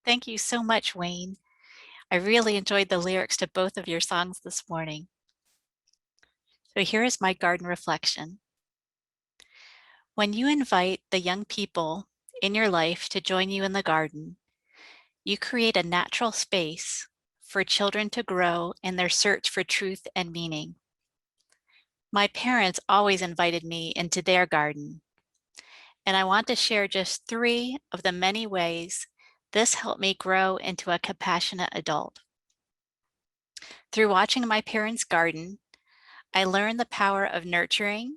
Thank you so much, Wayne. I really enjoyed the lyrics to both of your songs this morning. So here is my garden reflection. When you invite the young people in your life to join you in the garden, you create a natural space for children to grow in their search for truth and meaning. My parents always invited me into their garden, and I want to share just 3 of the many ways this helped me grow into a compassionate adult. Through watching my parents' garden, I learned the power of nurturing,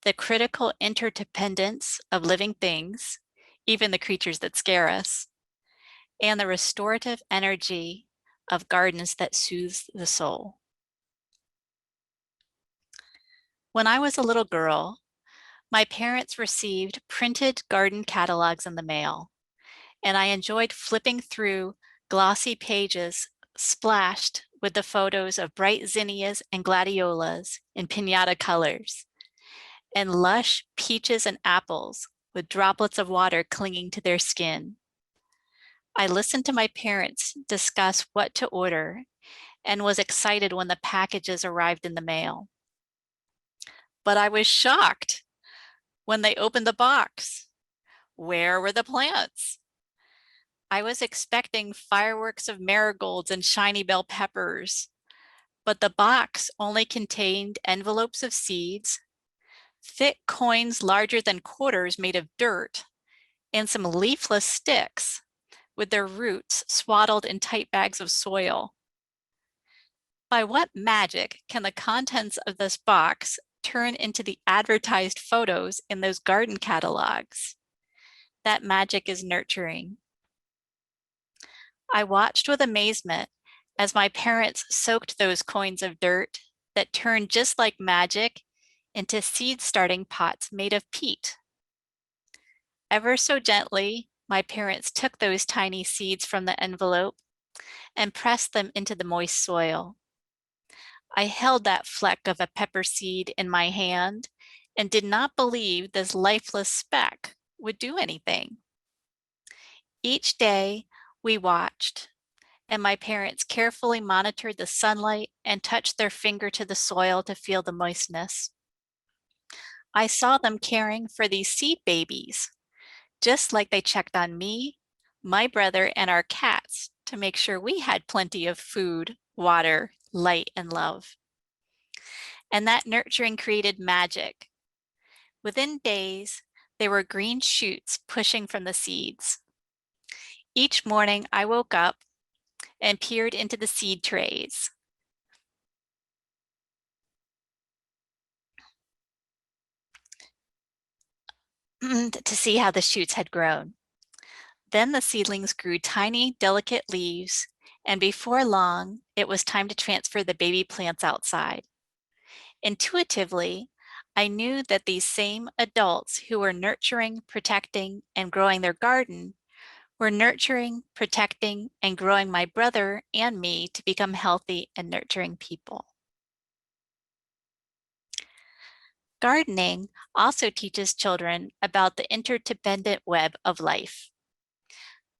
the critical interdependence of living things, even the creatures that scare us, and the restorative energy of gardens that soothes the soul. When I was a little girl, my parents received printed garden catalogs in the mail, and I enjoyed flipping through glossy pages splashed with the photos of bright zinnias and gladiolas in piñata colors, and lush peaches and apples with droplets of water clinging to their skin. I listened to my parents discuss what to order and was excited when the packages arrived in the mail. But I was shocked when they opened the box. Where were the plants? I was expecting fireworks of marigolds and shiny bell peppers, but the box only contained envelopes of seeds, thick coins larger than quarters made of dirt, and some leafless sticks with their roots swaddled in tight bags of soil. By what magic can the contents of this box turn into the advertised photos in those garden catalogs? That magic is nurturing. I watched with amazement as my parents soaked those coins of dirt that turned just like magic into seed starting pots made of peat. Ever so gently, my parents took those tiny seeds from the envelope and pressed them into the moist soil. I held that fleck of a pepper seed in my hand and did not believe this lifeless speck would do anything. Each day we watched, and my parents carefully monitored the sunlight and touched their finger to the soil to feel the moistness. I saw them caring for these seed babies, just like they checked on me, my brother, and our cats to make sure we had plenty of food, water, light, and love. And that nurturing created magic. Within days, there were green shoots pushing from the seeds. Each morning, I woke up and peered into the seed trays. To see how the shoots had grown. Then the seedlings grew tiny, delicate leaves, and before long, it was time to transfer the baby plants outside. Intuitively, I knew that these same adults who were nurturing, protecting, and growing their garden were nurturing, protecting, and growing my brother and me to become healthy and nurturing people. Gardening also teaches children about the interdependent web of life.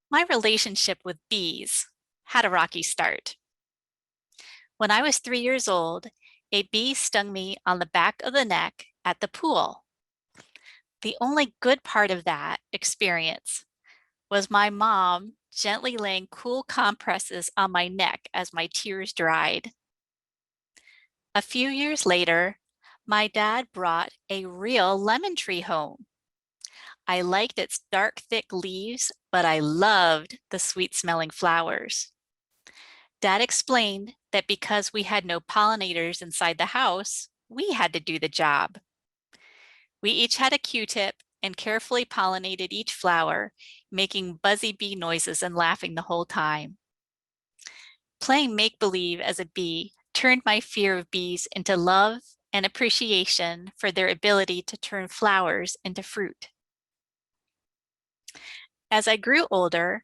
My relationship with bees had a rocky start. When I was 3 years old, a bee stung me on the back of the neck at the pool. The only good part of that experience was my mom gently laying cool compresses on my neck as my tears dried. A few years later, my dad brought a real lemon tree home. I liked its dark, thick leaves, but I loved the sweet smelling flowers. Dad explained that because we had no pollinators inside the house, we had to do the job. We each had a Q-tip and carefully pollinated each flower, making buzzy bee noises and laughing the whole time. Playing make-believe as a bee turned my fear of bees into love and appreciation for their ability to turn flowers into fruit. As I grew older,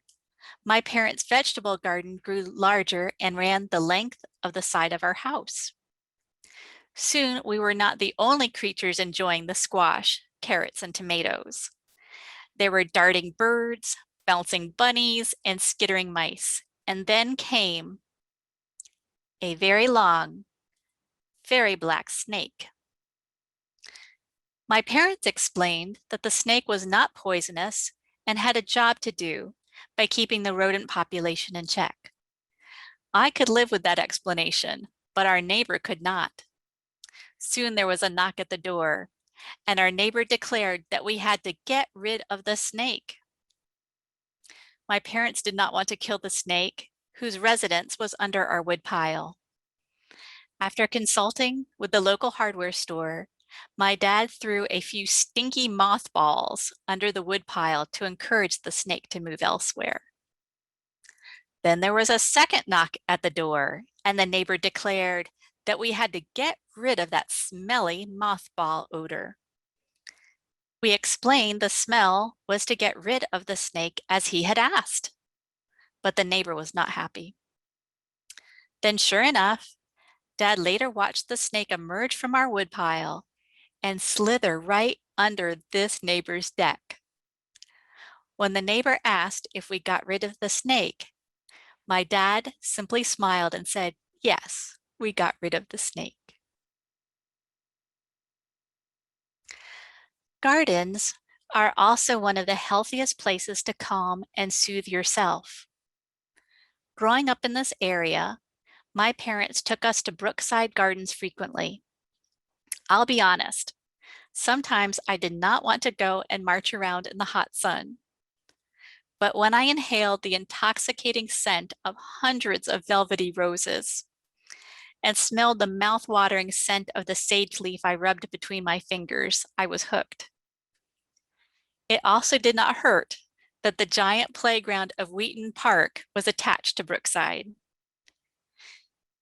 my parents' vegetable garden grew larger and ran the length of the side of our house. Soon, we were not the only creatures enjoying the squash, carrots, and tomatoes. There were darting birds, bouncing bunnies and skittering mice. And then came a very long, very black snake. My parents explained that the snake was not poisonous and had a job to do by keeping the rodent population in check. I could live with that explanation, but our neighbor could not. Soon there was a knock at the door, and our neighbor declared that we had to get rid of the snake. My parents did not want to kill the snake, whose residence was under our wood pile. After consulting with the local hardware store, my dad threw a few stinky mothballs under the wood pile to encourage the snake to move elsewhere. Then there was a second knock at the door, and the neighbor declared that we had to get rid of that smelly mothball odor. We explained the smell was to get rid of the snake as he had asked, but the neighbor was not happy. Then sure enough, Dad later watched the snake emerge from our woodpile and slither right under this neighbor's deck. When the neighbor asked if we got rid of the snake, my dad simply smiled and said, "Yes, we got rid of the snake." Gardens are also one of the healthiest places to calm and soothe yourself. Growing up in this area, my parents took us to Brookside Gardens frequently. I'll be honest, sometimes I did not want to go and march around in the hot sun. But when I inhaled the intoxicating scent of hundreds of velvety roses and smelled the mouth-watering scent of the sage leaf I rubbed between my fingers, I was hooked. It also did not hurt that the giant playground of Wheaton Park was attached to Brookside.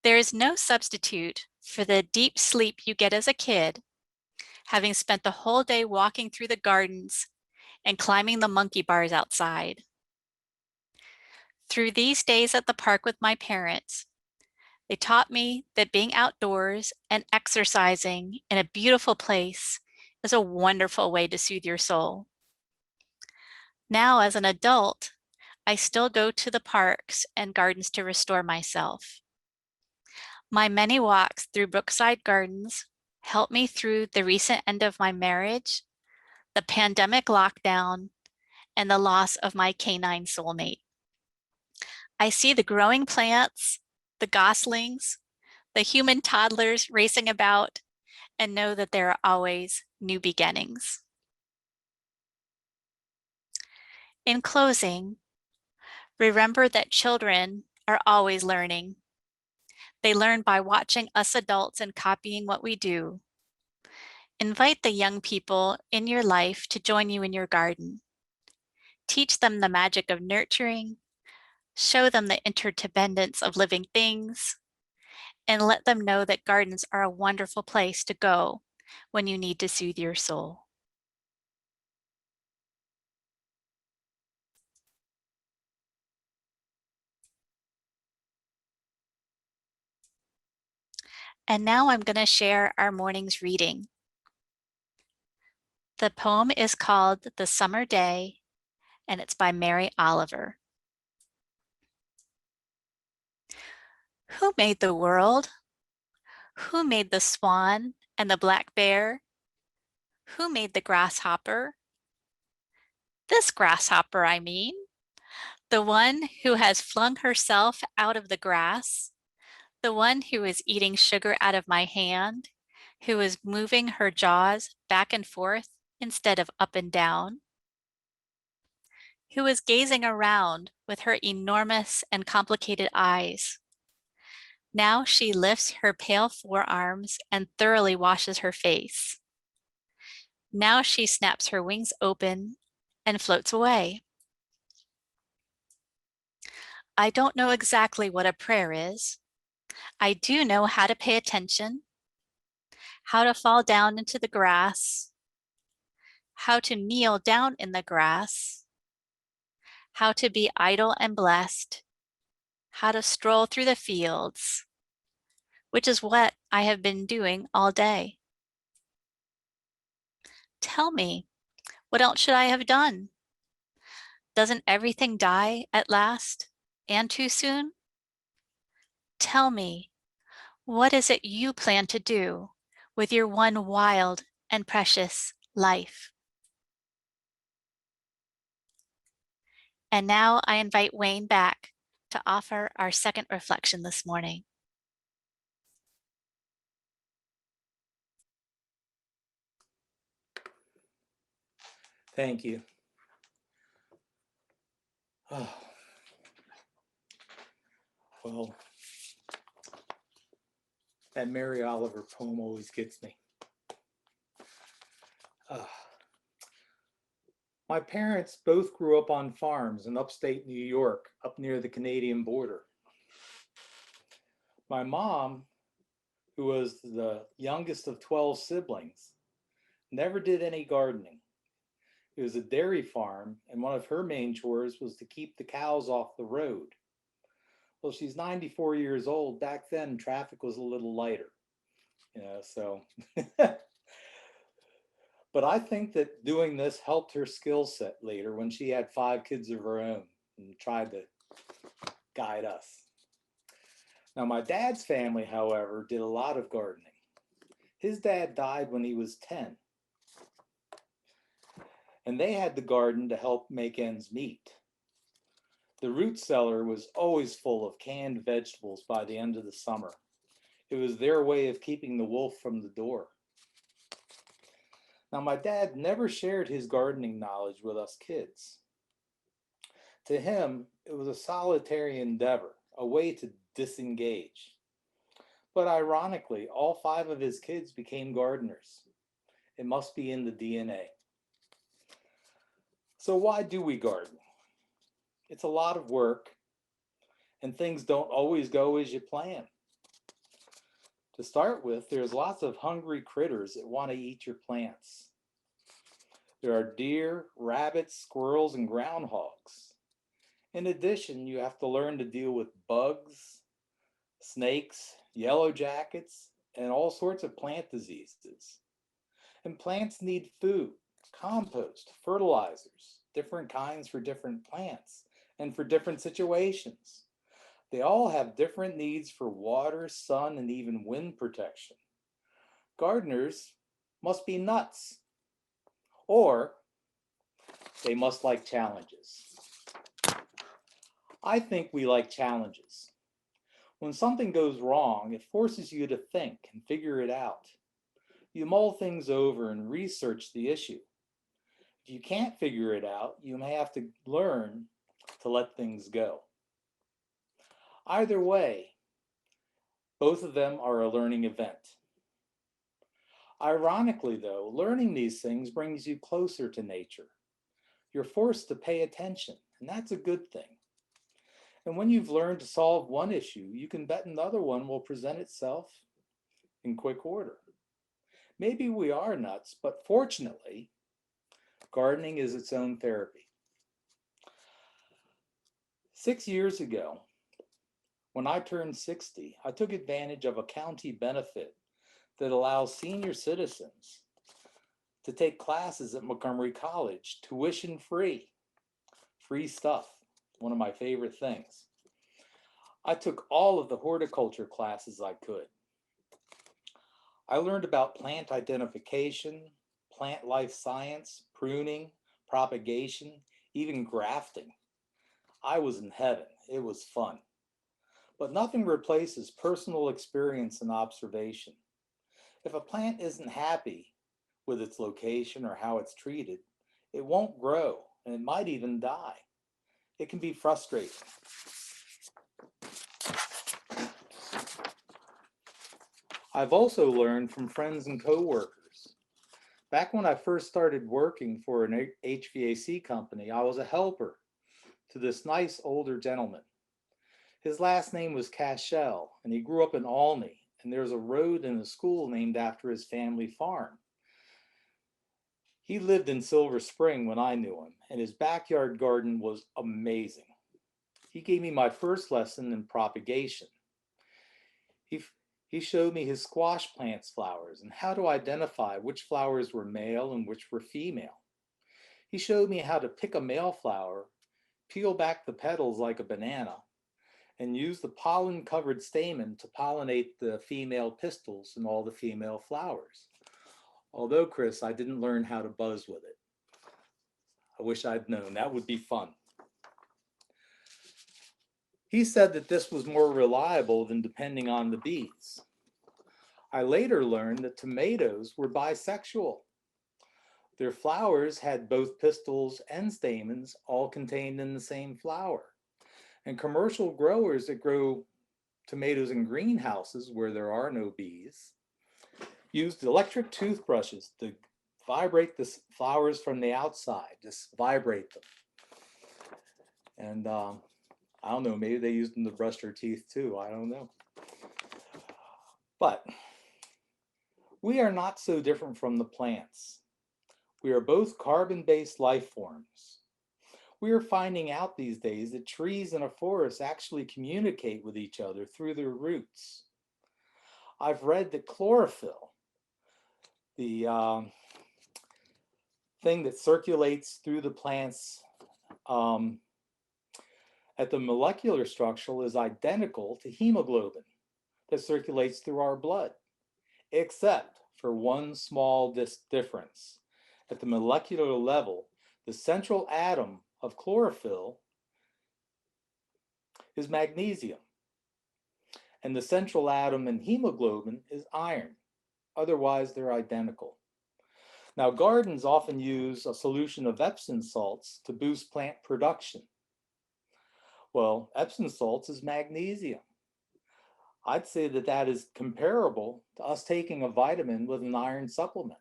There is no substitute for the deep sleep you get as a kid, having spent the whole day walking through the gardens and climbing the monkey bars outside. Through these days at the park with my parents, they taught me that being outdoors and exercising in a beautiful place is a wonderful way to soothe your soul. Now, as an adult, I still go to the parks and gardens to restore myself. My many walks through Brookside Gardens helped me through the recent end of my marriage, the pandemic lockdown, and the loss of my canine soulmate. I see the growing plants, the goslings, the human toddlers racing about, and know that there are always new beginnings. In closing, remember that children are always learning. They learn by watching us adults and copying what we do. Invite the young people in your life to join you in your garden. Teach them the magic of nurturing, show them the interdependence of living things, and let them know that gardens are a wonderful place to go when you need to soothe your soul. And now I'm going to share our morning's reading. The poem is called The Summer Day, and it's by Mary Oliver. Who made the world? Who made the swan and the black bear? Who made the grasshopper? This grasshopper, I mean, the one who has flung herself out of the grass, the one who is eating sugar out of my hand, who is moving her jaws back and forth instead of up and down, who is gazing around with her enormous and complicated eyes. Now she lifts her pale forearms and thoroughly washes her face. Now she snaps her wings open and floats away. I don't know exactly what a prayer is. I do know how to pay attention, how to fall down into the grass, how to kneel down in the grass, how to be idle and blessed, how to stroll through the fields, which is what I have been doing all day. Tell me, what else should I have done? Doesn't everything die at last and too soon? Tell me, what is it you plan to do with your one wild and precious life? And now I invite Wayne back to offer our second reflection this morning. Thank you. Oh. Well, that Mary Oliver poem always gets me. My parents both grew up on farms in upstate New York, up near the Canadian border. My mom, who was the youngest of 12 siblings, never did any gardening. It was a dairy farm, and one of her main chores was to keep the cows off the road. Well, she's 94 years old. Back then, traffic was a little lighter, so. But I think that doing this helped her skill set later when she had 5 kids of her own and tried to guide us. Now, my dad's family, however, did a lot of gardening. His dad died when he was 10, and they had the garden to help make ends meet. The root cellar was always full of canned vegetables by the end of the summer. It was their way of keeping the wolf from the door. Now, my dad never shared his gardening knowledge with us kids. To him, it was a solitary endeavor, a way to disengage. But ironically, all 5 of his kids became gardeners. It must be in the DNA. So why do we garden? It's a lot of work, and things don't always go as you plan. To start with, there's lots of hungry critters that want to eat your plants. There are deer, rabbits, squirrels, and groundhogs. In addition, you have to learn to deal with bugs, snakes, yellow jackets, and all sorts of plant diseases. And plants need food, compost, fertilizers, different kinds for different plants and for different situations. They all have different needs for water, sun, and even wind protection. Gardeners must be nuts, or they must like challenges. I think we like challenges. When something goes wrong, it forces you to think and figure it out. You mull things over and research the issue. If you can't figure it out, you may have to learn to let things go. Either way, both of them are a learning event. Ironically, though, learning these things brings you closer to nature. You're forced to pay attention, and that's a good thing. And when you've learned to solve one issue, you can bet another one will present itself in quick order. Maybe we are nuts, but fortunately, gardening is its own therapy. 6 years ago, when I turned 60, I took advantage of a county benefit that allows senior citizens to take classes at Montgomery College, tuition free. Free stuff, one of my favorite things. I took all of the horticulture classes I could. I learned about plant identification, plant life science, pruning, propagation, even grafting. I was in heaven. It was fun. But nothing replaces personal experience and observation. If a plant isn't happy with its location or how it's treated, it won't grow and it might even die. It can be frustrating. I've also learned from friends and coworkers. Back when I first started working for an HVAC company, I was a helper to this nice older gentleman. His last name was Cashel, and he grew up in Olney, and there's a road and a school named after his family farm. He lived in Silver Spring when I knew him, and his backyard garden was amazing. He gave me my first lesson in propagation. He showed me his squash plant's flowers and how to identify which flowers were male and which were female. He showed me how to pick a male flower peel back the petals like a banana and use the pollen-covered stamen to pollinate the female pistils and all the female flowers. Although, Chris, I didn't learn how to buzz with it. I wish I'd known. That would be fun. He said that this was more reliable than depending on the bees. I later learned that tomatoes were bisexual. Their flowers had both pistils and stamens, all contained in the same flower. And commercial growers that grow tomatoes in greenhouses where there are no bees used electric toothbrushes to vibrate the flowers from the outside, just vibrate them. And I don't know, maybe they used them to brush their teeth too, I don't know. But we are not so different from the plants. We are both carbon-based life forms. We are finding out these days that trees in a forest actually communicate with each other through their roots. I've read that chlorophyll, the thing that circulates through the plants at the molecular structure, is identical to hemoglobin that circulates through our blood, except for one small difference. At the molecular level, the central atom of chlorophyll is magnesium, and the central atom in hemoglobin is iron. Otherwise, they're identical. Now, gardens often use a solution of Epsom salts to boost plant production. Well, Epsom salts is magnesium. I'd say that that is comparable to us taking a vitamin with an iron supplement,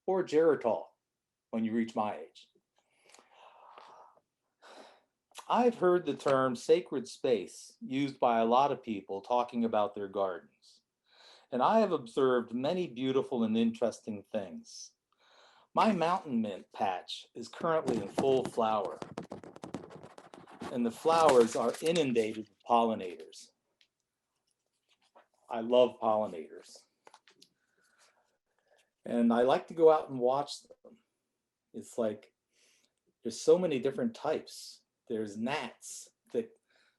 or Geritol when you reach my age. I've heard the term sacred space used by a lot of people talking about their gardens, and I have observed many beautiful and interesting things. My mountain mint patch is currently in full flower, and the flowers are inundated with pollinators. I love pollinators. And I like to go out and watch them. It's like, there's so many different types. There's gnats that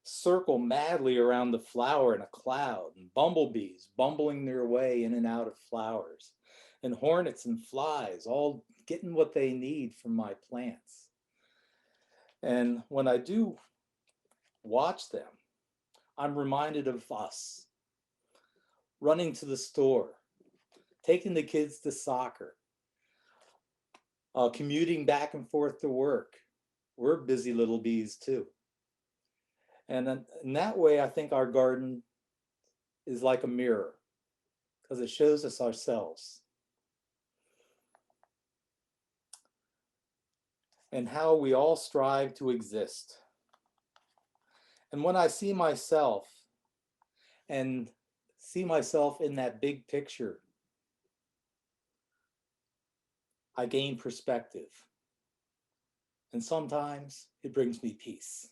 circle madly around the flower in a cloud, and bumblebees bumbling their way in and out of flowers, and hornets and flies all getting what they need from my plants. And when I do watch them, I'm reminded of us running to the store, taking the kids to soccer, commuting back and forth to work. We're busy little bees too. And in that way, I think our garden is like a mirror, because it shows us ourselves and how we all strive to exist. And when I see myself in that big picture, I gain perspective. And sometimes it brings me peace.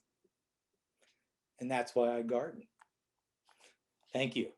And that's why I garden. Thank you.